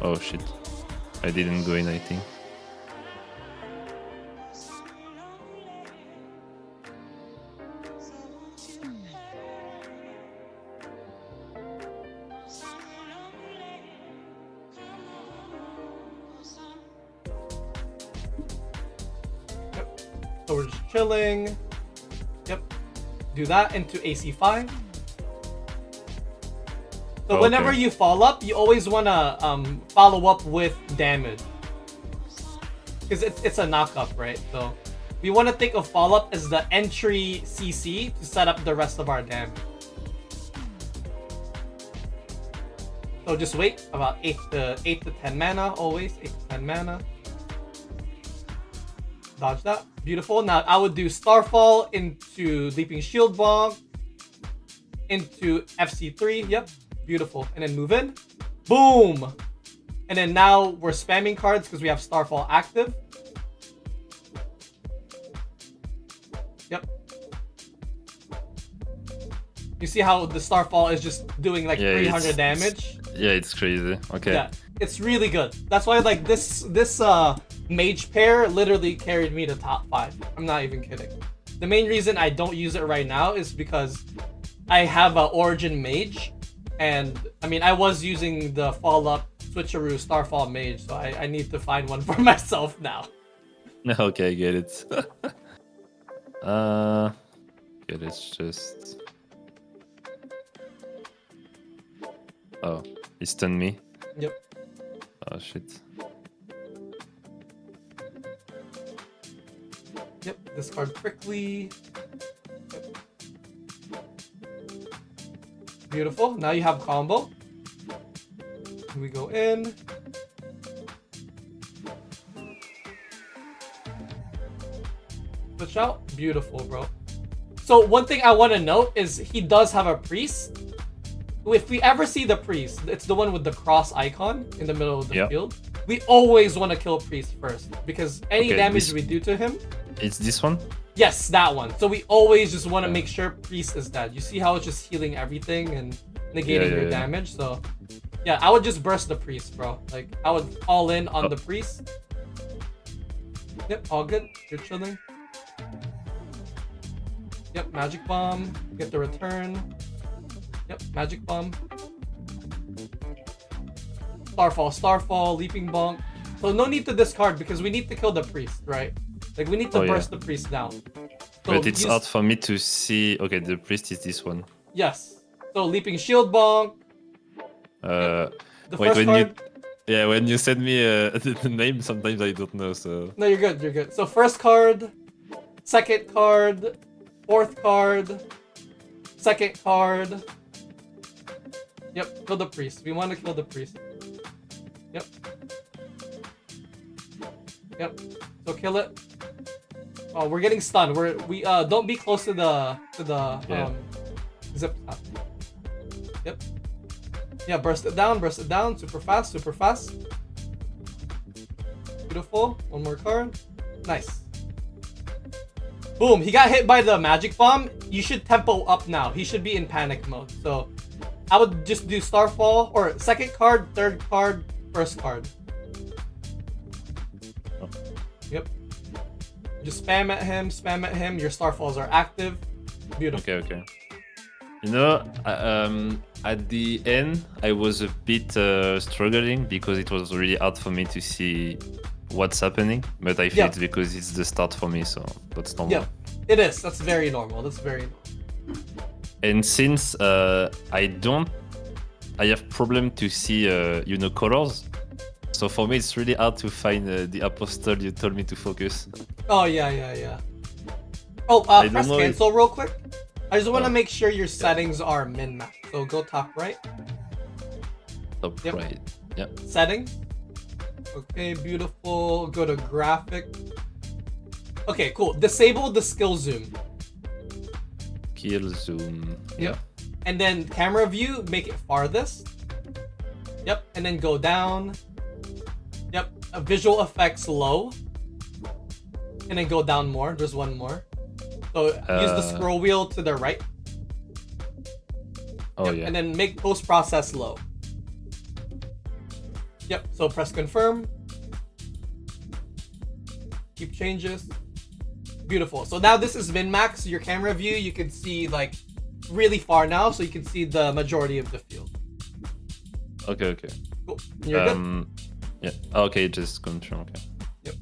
Speaker 2: Oh shit. I didn't go in, I think.
Speaker 1: So we're just chilling. Yep. Do that into AC5. So
Speaker 2: Okay.
Speaker 1: whenever you fall up, you always want to follow up with damage. Because it's a knockup, right? So we want to think of follow up as the entry CC to set up the rest of our damage. So just wait about 8 to 10 mana, always 8 to 10 mana. Dodge that. Beautiful. Now I would do Starfall into Leaping Shield Bonk into FC3. Yep. Beautiful. And then move in. Boom. And then now we're spamming cards because we have Starfall active. Yep. You see how the Starfall is just doing like 300 damage?
Speaker 2: Yeah, it's crazy. Okay.
Speaker 1: Yeah, it's really good. That's why like this mage pair literally carried me to top 5. I'm not even kidding. The main reason I don't use it right now is because I have a Origin Mage, and I mean I was using the Fall Up Switcheroo Starfall Mage, so I need to find one for myself now.
Speaker 2: Okay, I get it. Okay, let's just. Oh, he stunned me.
Speaker 1: Yep.
Speaker 2: Oh shit.
Speaker 1: Yep. Discard quickly. Yep. Beautiful. Now you have combo. Here we go in. Switch out. Beautiful, bro. So one thing I want to note is he does have a priest. If we ever see the priest, it's the one with the cross icon in the middle of the field. We always want to kill priest first because any damage we do to him.
Speaker 2: It's this one?
Speaker 1: Yes, that one. So we always just want to make sure priest is dead. You see how it's just healing everything and negating your damage. So yeah, I would just burst the priest, bro. Like I would all in on the priest. Yep, all good. You're chilling. Yep, magic bomb. Get the return. Yep, magic bomb. Starfall, leaping bonk. So no need to discard because we need to kill the priest, right? Like we need to burst the priest down. So
Speaker 2: but it's hard for me to see. Okay, the priest is this one.
Speaker 1: Yes. So leaping shield bonk.
Speaker 2: The
Speaker 1: wait, first card.
Speaker 2: When you send me the name, sometimes I don't know. So
Speaker 1: no, you're good. You're good. So first card, second card, fourth card, second card, Yep, kill the priest. We want to kill the priest. Yep. Yep. So kill it. Oh, we're getting stunned. We don't be close to the
Speaker 2: Yeah.
Speaker 1: zip tap. Yep. Yeah, burst it down, super fast, super fast. Beautiful. One more card. Nice. Boom, he got hit by the magic bomb. You should tempo up now. He should be in panic mode. So I would just do Starfall or second card, third card, first card.
Speaker 2: Oh.
Speaker 1: Yep. Just spam at him. Your Starfalls are active. Beautiful.
Speaker 2: Okay. You know, at the end, I was a bit struggling because it was really hard for me to see what's happening. But I feel it's because it's the start for me, so that's normal.
Speaker 1: Yeah, it is. That's very normal.
Speaker 2: And since I have problem to see, colors. So for me, it's really hard to find the apostle you told me to focus.
Speaker 1: Oh, yeah. Oh, press cancel real quick. I just want to make sure your settings are min-max. So go top right.
Speaker 2: Top right. Yeah.
Speaker 1: Settings. Okay, beautiful. Go to graphic. Okay, cool. Disable the skill zoom.
Speaker 2: Kill zoom. Yeah.
Speaker 1: And then camera view, make it farthest. Yep. And then go down. Yep. Visual effects low. And then go down more. There's one more. So use the scroll wheel to the right.
Speaker 2: Oh, yeah.
Speaker 1: And then make post-process low. Yep, so press confirm. Keep changes. Beautiful. So now this is min-max. Your camera view, you can see like really far now, so you can see the majority of the field.
Speaker 2: Okay.
Speaker 1: Cool. You're good?
Speaker 2: Yeah. Okay, just confirm. Okay.
Speaker 1: Yep.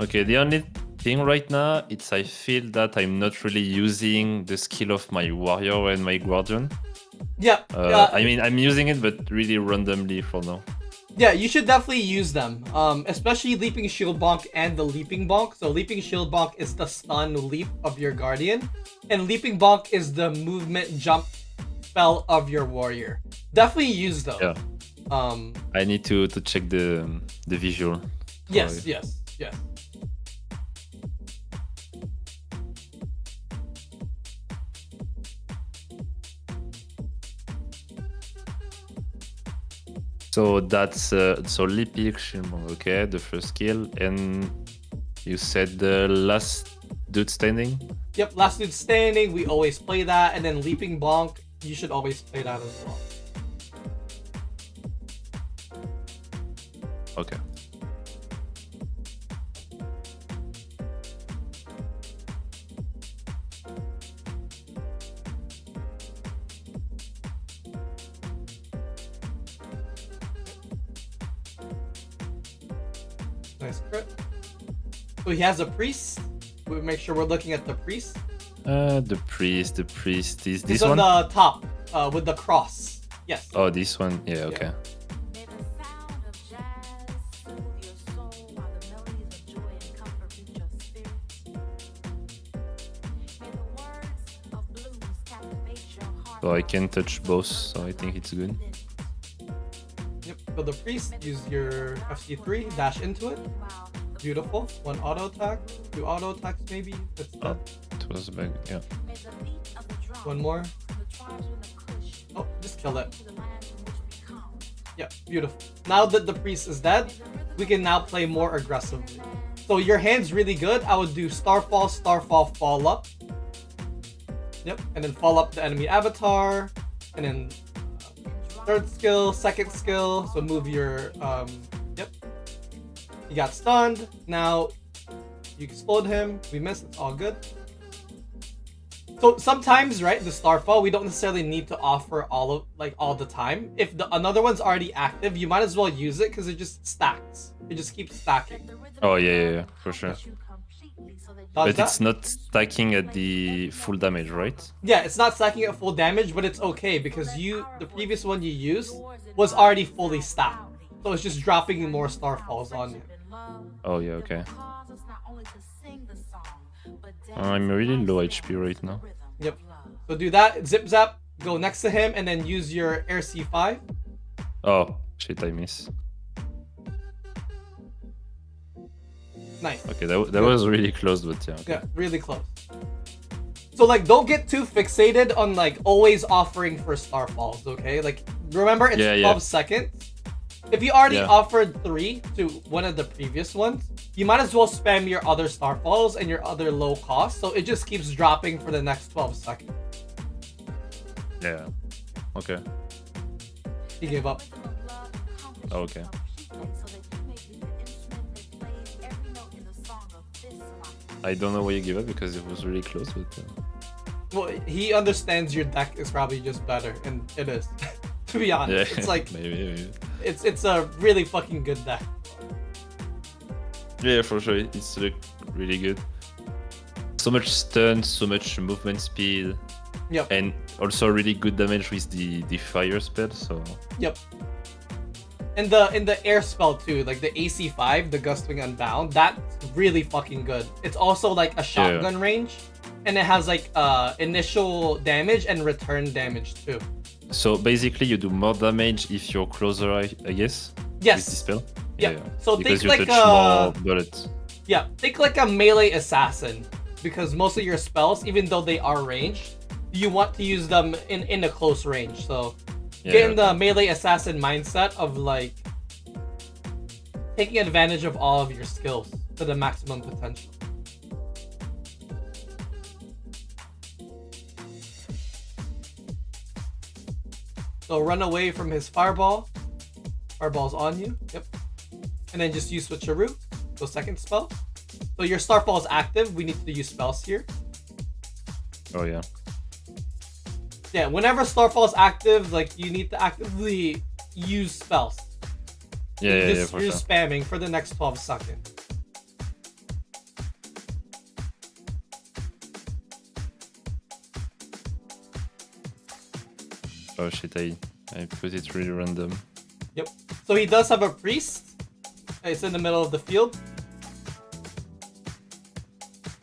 Speaker 2: Okay, the only thing right now, it's I feel that I'm not really using the skill of my warrior and my guardian.
Speaker 1: Yeah.
Speaker 2: I mean, I'm using it, but really randomly for now.
Speaker 1: Yeah, you should definitely use them. Especially Leaping Shield Bonk and the Leaping Bonk. So Leaping Shield Bonk is the stun leap of your guardian, and Leaping Bonk is the movement jump spell of your warrior. Definitely use those.
Speaker 2: Yeah. I need to check the visual.
Speaker 1: Yes.
Speaker 2: So that's so Leaping Shield, okay, the first skill, and you said the last dude standing.
Speaker 1: Yep, last dude standing. We always play that, and then Leaping Bonk. You should always play that as well.
Speaker 2: Okay.
Speaker 1: Nice crit. So he has a priest. We make sure we're looking at the priest.
Speaker 2: The priest is this
Speaker 1: He's
Speaker 2: one?
Speaker 1: on the top, with the cross. Yes.
Speaker 2: Oh, this one. Yeah. Okay.
Speaker 3: May the sound of jazz soothe your soul while the melodies of joy and comfort reach your spirit. May the words of blues captivate your heart.
Speaker 2: So I can touch both, so I think it's good.
Speaker 1: Yep. So the priest, use your FC3, dash into it. Beautiful. One auto attack, two auto attacks maybe. That's
Speaker 2: Oh, it was big. Yeah.
Speaker 3: May the beat of the drum
Speaker 1: one more.
Speaker 3: from the tribes in the Kush
Speaker 1: Oh, just kill it.
Speaker 3: to the land from which we come.
Speaker 1: Yeah, beautiful. Now that the priest is dead, we can now play more aggressively. So your hand's really good. I would do Starfall, fall up. Yep, and then fall up the enemy avatar, and then third skill, second skill. So move your yep. He got stunned. Now you explode him. We missed. It's all good. So sometimes, right, the Starfall, we don't necessarily need to offer all the time. If another one's already active, you might as well use it because it just stacks. It just keeps stacking.
Speaker 2: Oh yeah, for sure.
Speaker 1: Dodge
Speaker 2: But
Speaker 1: that.
Speaker 2: it's not stacking at the full damage, right?
Speaker 1: Yeah, it's not stacking at full damage, but it's okay because the previous one you used was already fully stacked. So it's just dropping more Starfalls on you.
Speaker 2: Oh yeah, okay.
Speaker 3: Cause us not only to sing the song,
Speaker 2: I'm really low HP right now.
Speaker 1: Yep. So do that, zip zap, go next to him, and then use your air C5.
Speaker 2: Oh, shit, I miss.
Speaker 1: Nice.
Speaker 2: Okay, that was really close, but yeah. Okay.
Speaker 1: Yeah, really close. So like, don't get too fixated on like always offering for starfalls, okay? Like, remember it's 12 seconds. If you already offered 3 to one of the previous ones, you might as well spam your other starfalls and your other low cost, so it just keeps dropping for the next 12 seconds.
Speaker 2: Yeah. Okay.
Speaker 1: He gave up.
Speaker 2: Oh, okay. I don't know why you give up because it was really close, but.
Speaker 1: Well, he understands your deck is probably just better, and it is. To be honest,
Speaker 2: Yeah,
Speaker 1: it's like
Speaker 2: maybe.
Speaker 1: it's a really fucking good deck.
Speaker 2: Yeah, for sure, it's really good. So much stun, so much movement speed.
Speaker 1: Yep.
Speaker 2: And also really good damage with the fire spell. So.
Speaker 1: Yep. And the air spell too, like the AC5, the Gustwing Unbound, that's really fucking good. It's also like a shotgun range, and it has like initial damage and return damage too.
Speaker 2: So basically, you do more damage if you're closer, I guess.
Speaker 1: Yes.
Speaker 2: With the spell.
Speaker 1: Yeah. So
Speaker 2: because
Speaker 1: think
Speaker 2: you
Speaker 1: like
Speaker 2: touch more bullets.
Speaker 1: Yeah, think like a melee assassin, because most of your spells, even though they are ranged, you want to use them in a close range. So get in the melee assassin mindset of like taking advantage of all of your skills to the maximum potential. So run away from his fireball. Fireball's on you. Yep. And then just use switcheroo. So second spell. So your starfall is active. We need to use spells here.
Speaker 2: Oh yeah.
Speaker 1: Yeah, whenever starfall is active, like you need to actively use spells.
Speaker 2: Yeah,
Speaker 1: You're
Speaker 2: for
Speaker 1: just spamming for the next 12 seconds.
Speaker 2: Oh shit, I put it really random.
Speaker 1: Yep. So he does have a priest. It's in the middle of the field.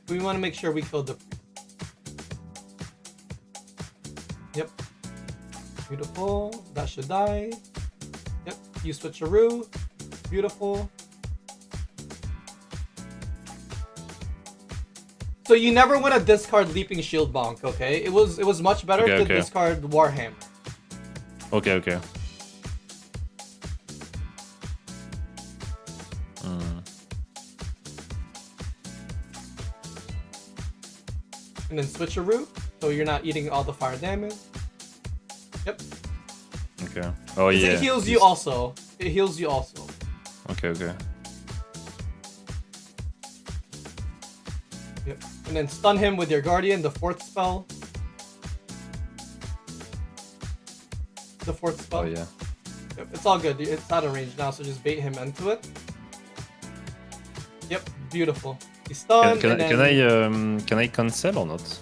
Speaker 1: We want to make sure we kill the priest. Yep. Beautiful. That should die. Yep. You switcheroo. Beautiful. So you never want to discard Leaping Shield Bonk, okay? It was much better to discard Warhammer.
Speaker 2: Okay.
Speaker 1: And then switcheroo, so you're not eating all the fire damage. Yep.
Speaker 2: Okay. Oh yeah.
Speaker 1: It heals you also. It heals you also.
Speaker 2: Okay.
Speaker 1: Yep. And then stun him with your Guardian, the fourth spell.
Speaker 2: Oh yeah.
Speaker 1: Yep. It's all good. It's out of range now, so just bait him into it. Yep. Beautiful. He's stunned.
Speaker 2: Can I cancel or not?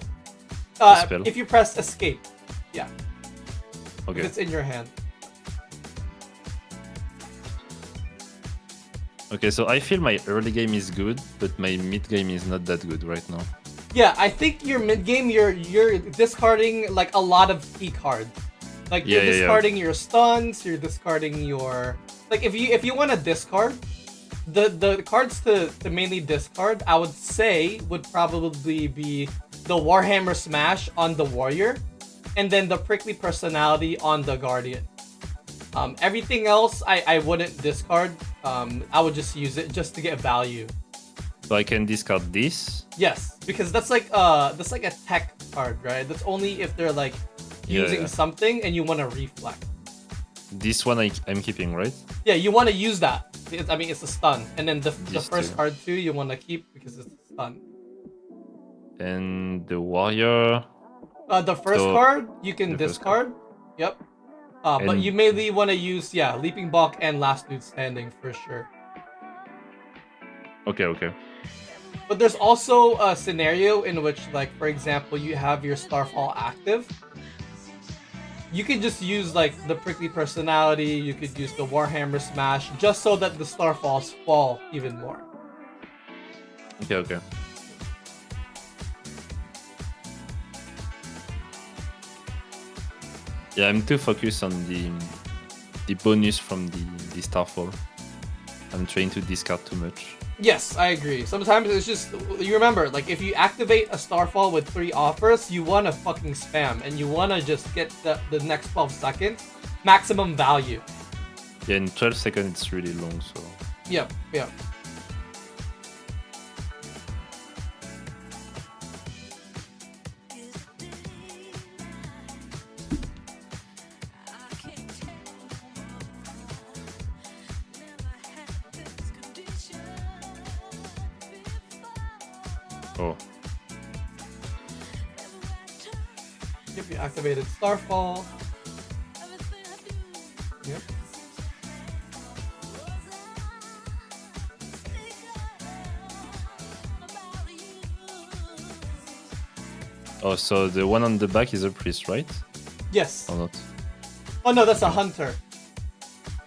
Speaker 1: If you press escape. Yeah.
Speaker 2: Okay.
Speaker 1: If it's in your hand.
Speaker 2: Okay, so I feel my early game is good, but my mid game is not that good right now.
Speaker 1: Yeah, I think your mid game you're discarding like a lot of key cards. Like you're discarding your stuns, you're discarding your like if you want to discard the cards to mainly discard, I would say would probably be the Warhammer Smash on the Warrior, and then the Prickly Personality on the Guardian. Everything else I wouldn't discard. I would just use it just to get value.
Speaker 2: So I can discard this?
Speaker 1: Yes, because that's like a tech card, right? That's only if they're like using something and you want to reflect.
Speaker 2: This one I'm keeping, right?
Speaker 1: Yeah, you want to use that. I mean, it's a stun, and then the first card too you want to keep because it's a stun.
Speaker 2: And the warrior.
Speaker 1: The first card you can discard. Yep. But you mainly want to use Leaping Balk and Last Dude Standing for sure.
Speaker 2: Okay.
Speaker 1: But there's also a scenario in which, like, for example, you have your Starfall active. You could just use like the Prickly Personality, you could use the Warhammer Smash, just so that the Starfalls fall even more.
Speaker 2: Okay. Yeah, I'm too focused on the bonus from the Starfall. I'm trying to discard too much.
Speaker 1: Yes, I agree. Sometimes it's just, you remember, like, if you activate a Starfall with 3 offers, you want to fucking spam, and you want to just get the next 12 seconds maximum value.
Speaker 2: Yeah, in 12 seconds it's really long, so...
Speaker 1: Yep, yep.
Speaker 2: Oh.
Speaker 1: Yep, you activated Starfall. Yep.
Speaker 2: Oh, so the one on the back is a priest, right?
Speaker 1: Yes.
Speaker 2: Or not?
Speaker 1: Oh no, that's a hunter.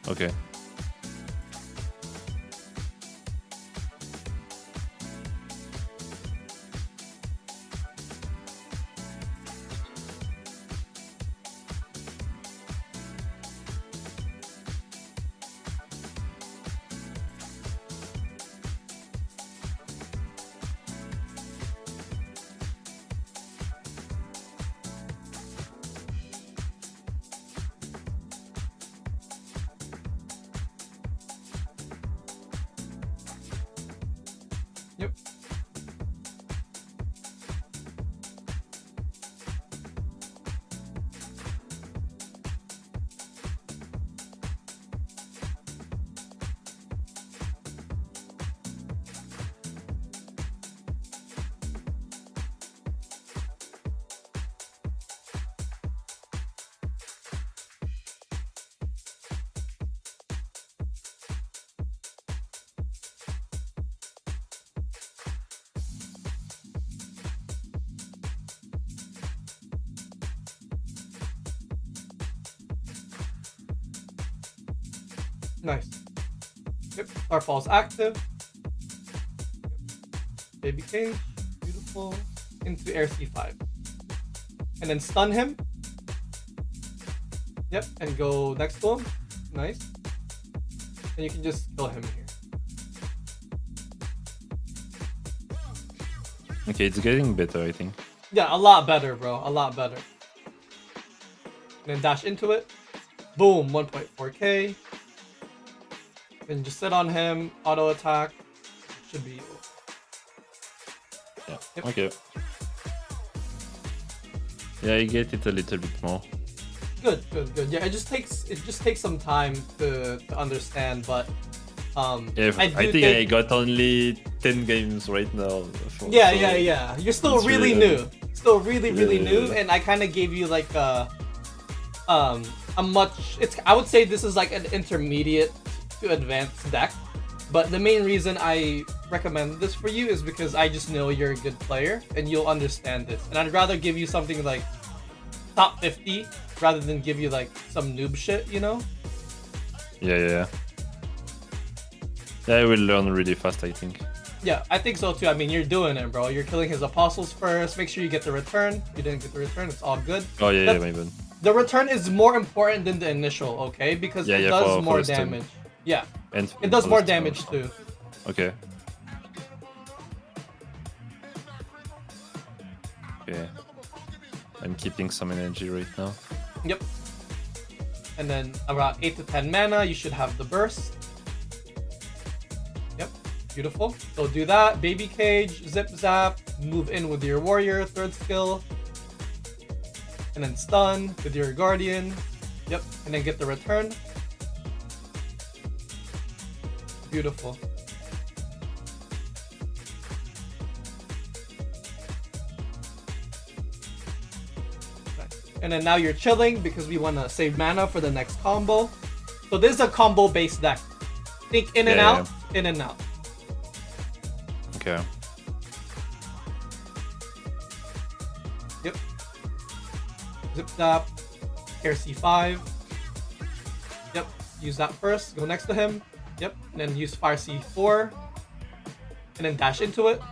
Speaker 2: Okay.
Speaker 1: Yep. Nice. Yep, Starfall's active. Yep. Baby cage, beautiful. Into air C5. And then stun him. Yep, and go next to him. Nice. And you can just kill him here.
Speaker 2: Okay, it's getting better, I think.
Speaker 1: Yeah, a lot better, bro. A lot better. And then dash into it. Boom, 1.4k. Then just sit on him, auto attack. Should be.
Speaker 2: Yeah.
Speaker 1: Yep.
Speaker 2: Okay. Yeah, I get it a little bit more.
Speaker 1: Good, good, good. Yeah, it just takes some time to understand, but
Speaker 2: Yeah,
Speaker 1: I
Speaker 2: I think I got only 10 games right now.
Speaker 1: Yeah,
Speaker 2: so
Speaker 1: yeah, yeah. You're still
Speaker 2: it's
Speaker 1: really
Speaker 2: really
Speaker 1: new. Still really, really
Speaker 2: Yeah.
Speaker 1: new, and I kind of gave you like a much. I would say this is like an intermediate to advanced deck, but the main reason I recommend this for you is because I just know you're a good player and you'll understand this, and I'd rather give you something like top 50 rather than give you like some noob shit, you know?
Speaker 2: Yeah. Yeah, I will learn really fast, I think.
Speaker 1: Yeah, I think so too. I mean, you're doing it, bro. You're killing his apostles first. Make sure you get the return. You didn't get the return, it's all good.
Speaker 2: Oh yeah,
Speaker 1: That's-
Speaker 2: my bad.
Speaker 1: The return is more important than the initial, okay? Because
Speaker 2: Yeah,
Speaker 1: it
Speaker 2: yeah,
Speaker 1: does
Speaker 2: for
Speaker 1: more
Speaker 2: the stun.
Speaker 1: damage. Yeah,
Speaker 2: And
Speaker 1: it does
Speaker 2: for
Speaker 1: more
Speaker 2: the stun
Speaker 1: damage
Speaker 2: also.
Speaker 1: too.
Speaker 2: Okay. Okay. I'm keeping some energy right now.
Speaker 1: Yep. And then around 8 to 10 mana, you should have the burst. Yep, beautiful. So do that. Baby cage, zip zap, move in with your warrior, third skill. And then stun with your guardian. Yep, and then get the return. Beautiful. And then now you're chilling because we want to save mana for the next combo. So this is a combo based deck. Think in and
Speaker 2: Yeah,
Speaker 1: out, in and out.
Speaker 2: Okay.
Speaker 1: Yep. Zip zap. Air C5. Yep. Use that first. Go next to him. Yep. And then use fire C4. And then dash into it.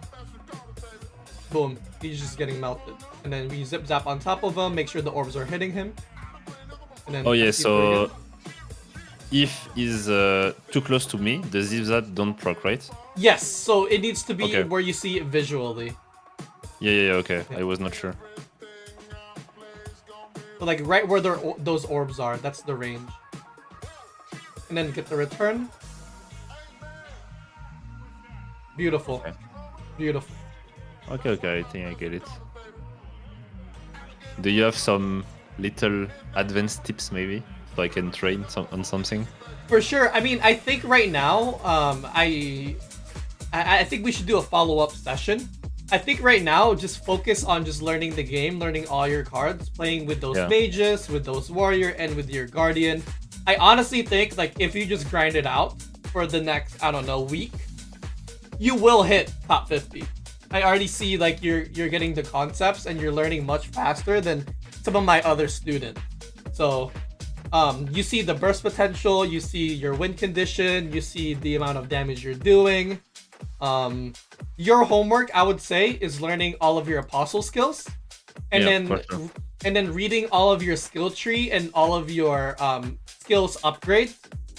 Speaker 1: Boom. He's just getting melted. And then we zip zap on top of him. Make sure the orbs are hitting him. And then
Speaker 2: Oh yeah,
Speaker 1: SC for again.
Speaker 2: so if is too close to me, the zip zap don't proc, right?
Speaker 1: Yes, so it needs to be
Speaker 2: Okay.
Speaker 1: where you see it visually.
Speaker 2: Yeah, okay.
Speaker 1: Yeah.
Speaker 2: I was not sure.
Speaker 1: So like right where those orbs are, that's the range. And then get the return. Beautiful.
Speaker 2: Okay.
Speaker 1: Beautiful.
Speaker 2: Okay, I think I get it. Do you have some little advanced tips maybe so I can train on something?
Speaker 1: For sure. I mean, I think right now, I think we should do a follow-up session. I think right now, just focus on just learning the game, learning all your cards, playing with those
Speaker 2: Yeah.
Speaker 1: mages, with those warrior, and with your guardian. I honestly think like if you just grind it out for the next, I don't know, week, you will hit top 50. I already see like you're getting the concepts and you're learning much faster than some of my other students. So you see the burst potential, you see your win condition, you see the amount of damage you're doing. Your homework, I would say, is learning all of your apostle skills, and
Speaker 2: Yeah,
Speaker 1: then
Speaker 2: for sure.
Speaker 1: and then reading all of your skill tree and all of your skills upgrades,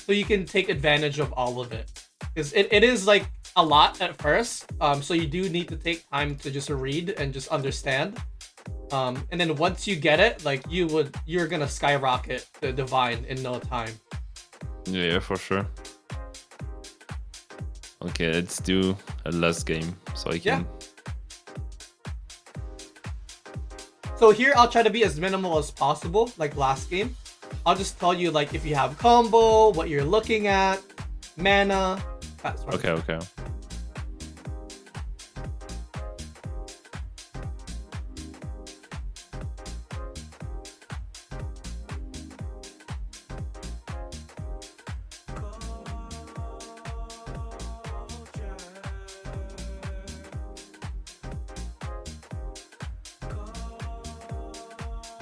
Speaker 1: so you can take advantage of all of it. Because it is like a lot at first, so you do need to take time to just read and just understand. And then once you get it, like you're gonna skyrocket the divine in no time.
Speaker 2: Yeah, for sure. Okay, let's do a last game so I can.
Speaker 1: So here I'll try to be as minimal as possible, like last game. I'll just tell you like if you have combo, what you're looking at, mana, that sort of
Speaker 2: Okay.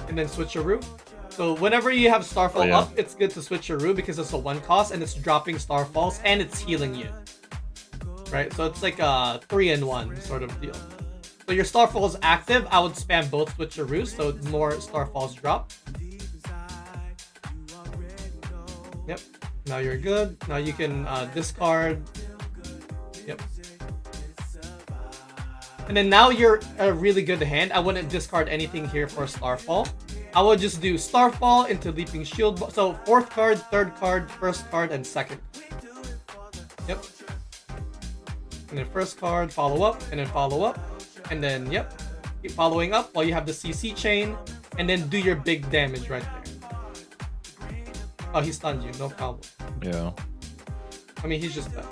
Speaker 1: and then switcheroo. So whenever you have Starfall
Speaker 2: yeah.
Speaker 1: up, it's good to switcheroo because it's a 1 cost and it's dropping Starfalls and it's healing you. Right? So it's like a 3-in-1 sort of deal. So your Starfall is active, I would spam both switcheroos so more Starfalls drop. Yep. Now you're good. Now you can discard. Yep. And then now you're a really good hand. I wouldn't discard anything here for Starfall. I would just do Starfall into Leaping Shield. So 4th card, 3rd card, 1st card, and 2nd. Yep. And then 1st card, follow up, and then follow up. And then, yep. Keep following up while you have the CC chain. And then do your big damage right there. Oh, he stunned you. No problem.
Speaker 2: Yeah.
Speaker 1: I mean, he's just dead.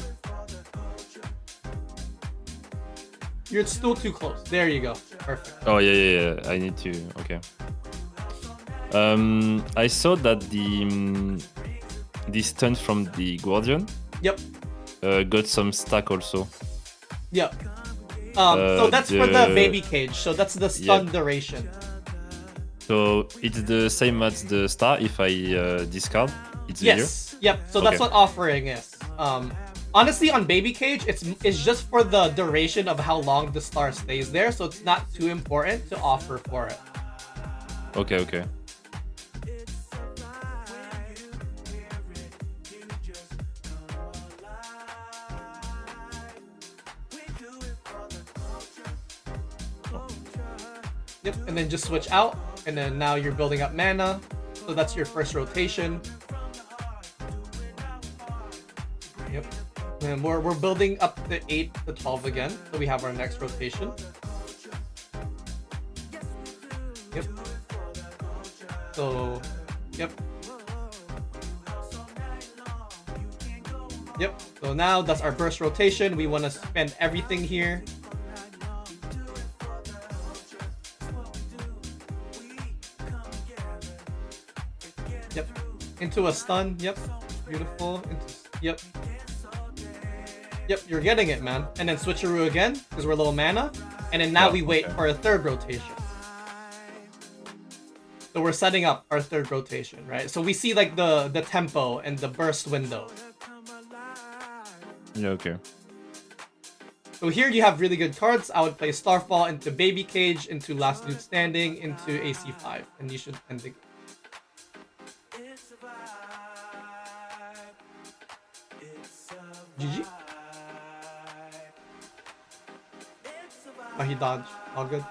Speaker 1: You're still too close. There you go. Perfect.
Speaker 2: Oh yeah. I need to. Okay. I saw that the stun from the Guardian
Speaker 1: Yep.
Speaker 2: got some stack also.
Speaker 1: Yep. So that's for the
Speaker 2: the-
Speaker 1: baby cage. So that's the stun duration.
Speaker 2: So it's the same as the star. If I discard, it's
Speaker 1: Yes. Yep. So that's
Speaker 2: Okay.
Speaker 1: what offering is. Honestly, on baby cage, it's just for the duration of how long the star stays there. So it's not too important to offer for it.
Speaker 2: zero. Okay.
Speaker 1: Yep. And then just switch out, and then now you're building up mana. So that's your first rotation. Yep. And we're building up to 8 to 12 again. So we have our next rotation. Yep. So, yep. Yep. So now that's our burst rotation. We want to spend everything here. Yep. Into a stun. Yep. Beautiful. Yep. Yep, you're getting it, man. And then switcheroo again, because we're low mana. And then now
Speaker 2: Yeah,
Speaker 1: we wait
Speaker 2: okay.
Speaker 1: for a 3rd rotation. So we're setting up our 3rd rotation, right? So we see like the tempo and the burst window.
Speaker 2: Yeah. Okay.
Speaker 1: So here you have really good cards. I would play Starfall into Baby Cage, into Last Dude Standing, into AC5. And you should end the game. GG. Oh, he dodged. All good.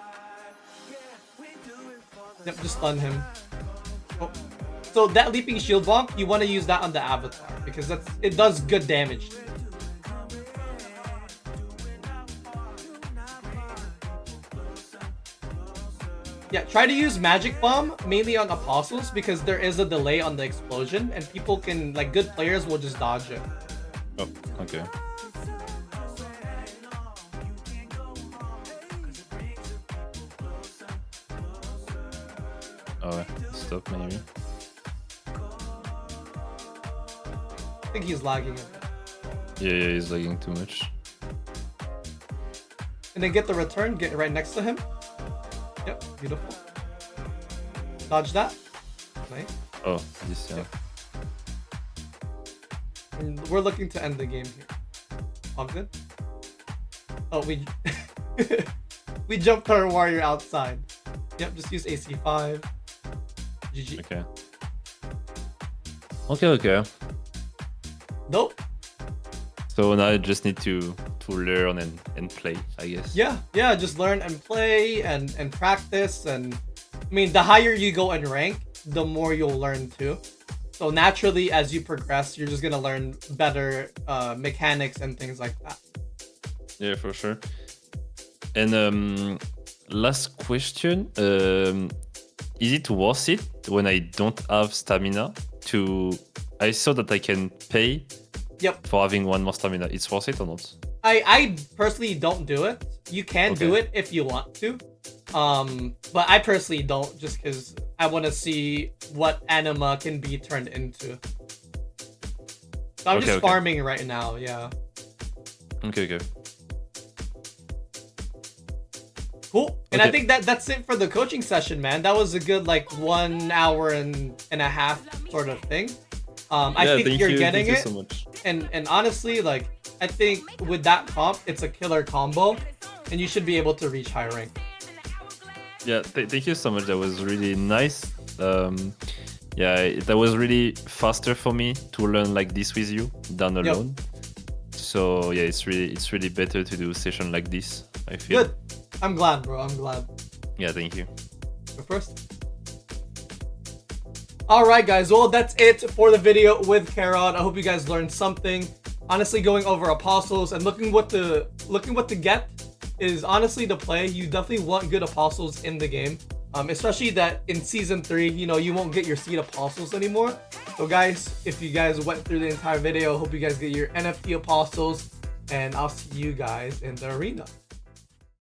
Speaker 1: Yep, just stun him. Oh. So that leaping shield bonk, you want to use that on the avatar because it does good damage. Yeah, try to use magic bomb mainly on apostles because there is a delay on the explosion and people can, like, good players will just dodge it.
Speaker 2: Oh, okay. Oh, stop maybe.
Speaker 1: I think he's lagging a bit.
Speaker 2: Yeah, he's lagging too much.
Speaker 1: And then get the return, get right next to him. Yep, beautiful. Dodge that. Nice.
Speaker 2: Oh, this, yeah.
Speaker 1: Yep. And we're looking to end the game here. All good? Oh, we jumped our warrior outside. Yep, just use AC5. GG.
Speaker 2: Okay.
Speaker 1: Nope.
Speaker 2: So now I just need to learn and play, I guess.
Speaker 1: Yeah, just learn and play and practice. And I mean, the higher you go in rank, the more you'll learn too. So naturally, as you progress, you're just gonna learn better mechanics and things like that.
Speaker 2: Yeah, for sure. And last question, is it worth it when I don't have stamina to... I saw that I can pay for having one more stamina. It's worth it or not?
Speaker 1: I personally don't do it. You can do it if you want to. But I personally don't, just because I want to see what anima can be turned into. So I'm just farming right now, yeah.
Speaker 2: Okay.
Speaker 1: Cool. And I think that's it for the coaching session, man. That was a good, like, 1 hour and a half sort of thing. I think you're getting it.
Speaker 2: Thank you so much.
Speaker 1: And honestly, like, I think with that comp, it's a killer combo, and you should be able to reach high rank.
Speaker 2: Yeah, thank you so much. That was really nice. Yeah, that was really faster for me to learn like this with you than alone. So yeah, it's really better to do a session like this, I feel.
Speaker 1: Good. I'm glad, bro. I'm glad.
Speaker 2: Yeah, thank you.
Speaker 1: Go first. Alright guys, well that's it for the video with xKerod. I hope you guys learned something. Honestly, going over apostles and looking what to get is honestly the play. You definitely want good apostles in the game. Especially that in season 3, you know, you won't get your seed apostles anymore. So guys, if you guys went through the entire video, hope you guys get your NFT apostles, and I'll see you guys in the arena.